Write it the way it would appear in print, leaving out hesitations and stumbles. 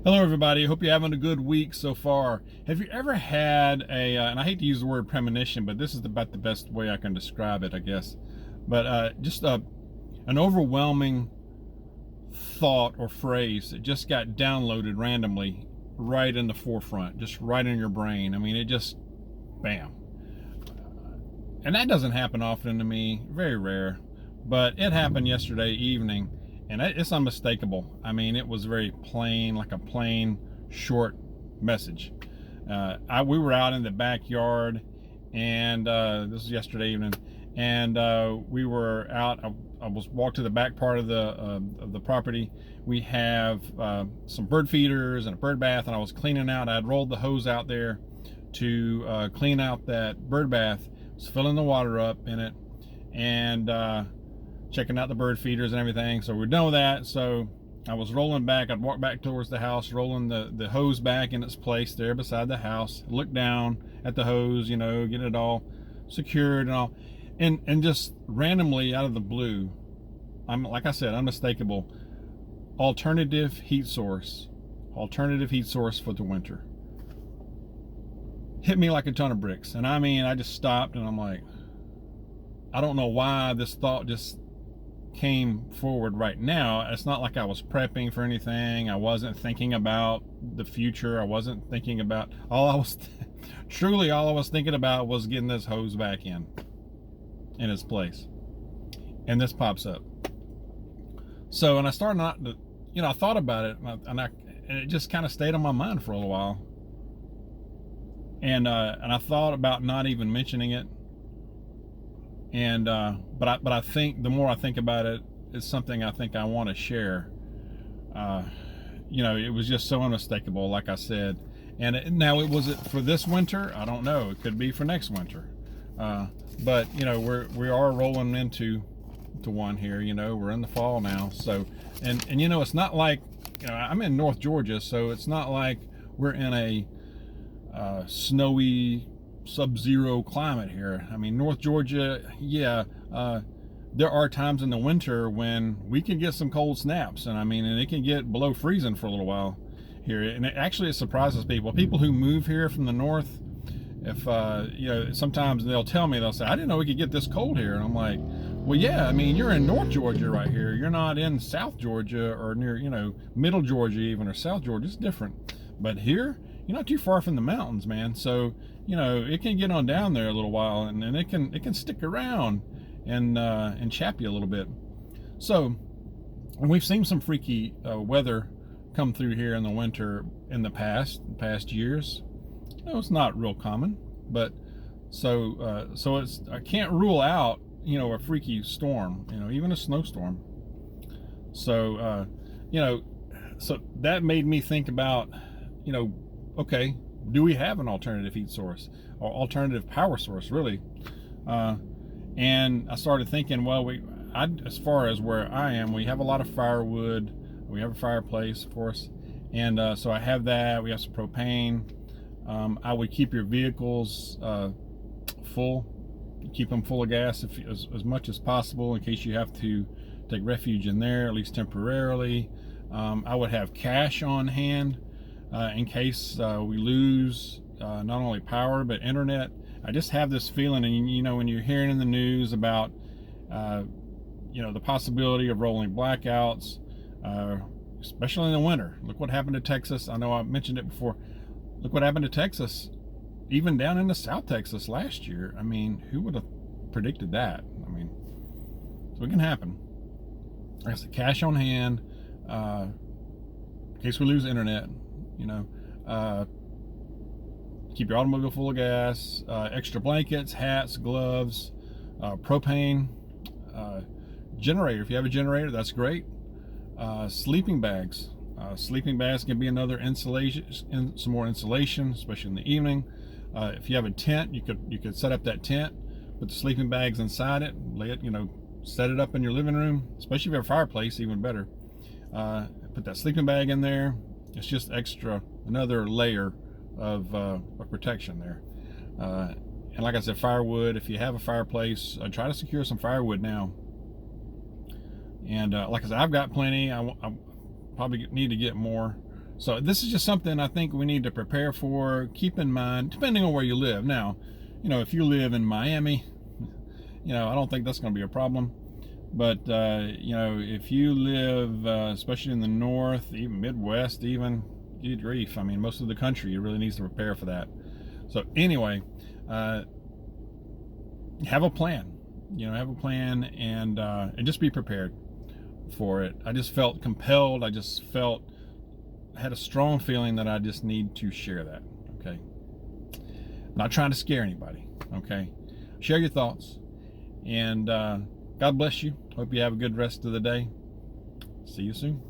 Hello, everybody. Hope you're having a good week so far. Have you ever had and I hate to use the word premonition, but this is about the best way I can describe it, I guess. But just an overwhelming thought or phrase that just got downloaded randomly right in the forefront, just right in your brain. I mean, it just, bam. And that doesn't happen often to me, very rare. But it happened yesterday evening, and it's unmistakable. I mean, it was very plain, like a plain, short message. We were out in the backyard, and this was yesterday evening, and we were out. I was walked to the back part of the property. We have some bird feeders and a bird bath, and I was cleaning out. I had rolled the hose out there to clean out that bird bath. Was filling the water up in it, and checking out the bird feeders and everything. So we're done with that. So I was rolling back. I'd walk back towards the house, rolling the hose back in its place there beside the house. Look down at the hose, getting it all secured and all. And just randomly out of the blue, like I said, unmistakable, alternative heat source for the winter. Hit me like a ton of bricks. And I mean, I just stopped and I'm like, I don't know why this thought just came forward right now. It's not like I was prepping for anything. I wasn't thinking about the future. I wasn't thinking about truly all I was thinking about was getting this hose back in its place. And this pops up. So, and I started not to, I thought about it, and it just kind of stayed on my mind for a little while. And I thought about not even mentioning it. And but I think the more I think about it, it's something I think I want to share. It was just so unmistakable, like I said. And now it was it for this winter? I don't know. It could be for next winter. But we are rolling into one here. We're in the fall now. So and it's not like I'm in North Georgia, so it's not like we're in a snowy sub-zero climate here. I mean, North Georgia, yeah, there are times in the winter when we can get some cold snaps, and it can get below freezing for a little while here. And it surprises people who move here from the north. If sometimes they'll say, I didn't know we could get this cold here. And I'm like, well, yeah, you're in North Georgia right here. You're not in South Georgia or near, middle Georgia even, or South Georgia. It's different. But here, you're not too far from the mountains, man. So, it can get on down there a little while, and it can stick around and chap you a little bit. So, and we've seen some freaky weather come through here in the winter in the past years. It's not real common, but so it's, I can't rule out a freaky storm, even a snowstorm. So so that made me think about okay, do we have an alternative heat source or alternative power source, really? And I started thinking, well, as far as where I am, we have a lot of firewood. We have a fireplace, of course, and so I have that. We have some propane. I would keep your vehicles full, keep them full of gas as much as possible in case you have to take refuge in there, at least temporarily. I would have cash on hand in case we lose not only power but internet. I just have this feeling, and when you're hearing in the news about the possibility of rolling blackouts, especially in the winter. Look what happened to Texas. I know I mentioned it before. Look what happened to Texas, even down into South Texas last year. Who would have predicted that? So it can happen. I guess the cash on hand, in case we lose internet, keep your automobile full of gas, extra blankets, hats, gloves, propane, generator. If you have a generator, that's great. Sleeping bags. Sleeping bags can be another insulation, some more insulation, especially in the evening. If you have a tent, you could set up that tent, put the sleeping bags inside it, lay it, set it up in your living room, especially if you have a fireplace, even better. Put that sleeping bag in there. It's just another layer of protection there. And like I said, firewood. If you have a fireplace, try to secure some firewood now. And like I said, I've got plenty. I probably need to get more. So this is just something I think we need to prepare for. Keep in mind, depending on where you live. Now, if you live in Miami, I don't think that's going to be a problem. But if you live, especially in the north, even Midwest, even, good grief, I mean, most of the country, it really needs to prepare for that. So anyway, have a plan. Have a plan, and just be prepared for it. I just felt compelled. I had a strong feeling that I just need to share that. Okay. I'm not trying to scare anybody. Okay. Share your thoughts, and God bless you. Hope you have a good rest of the day. See you soon.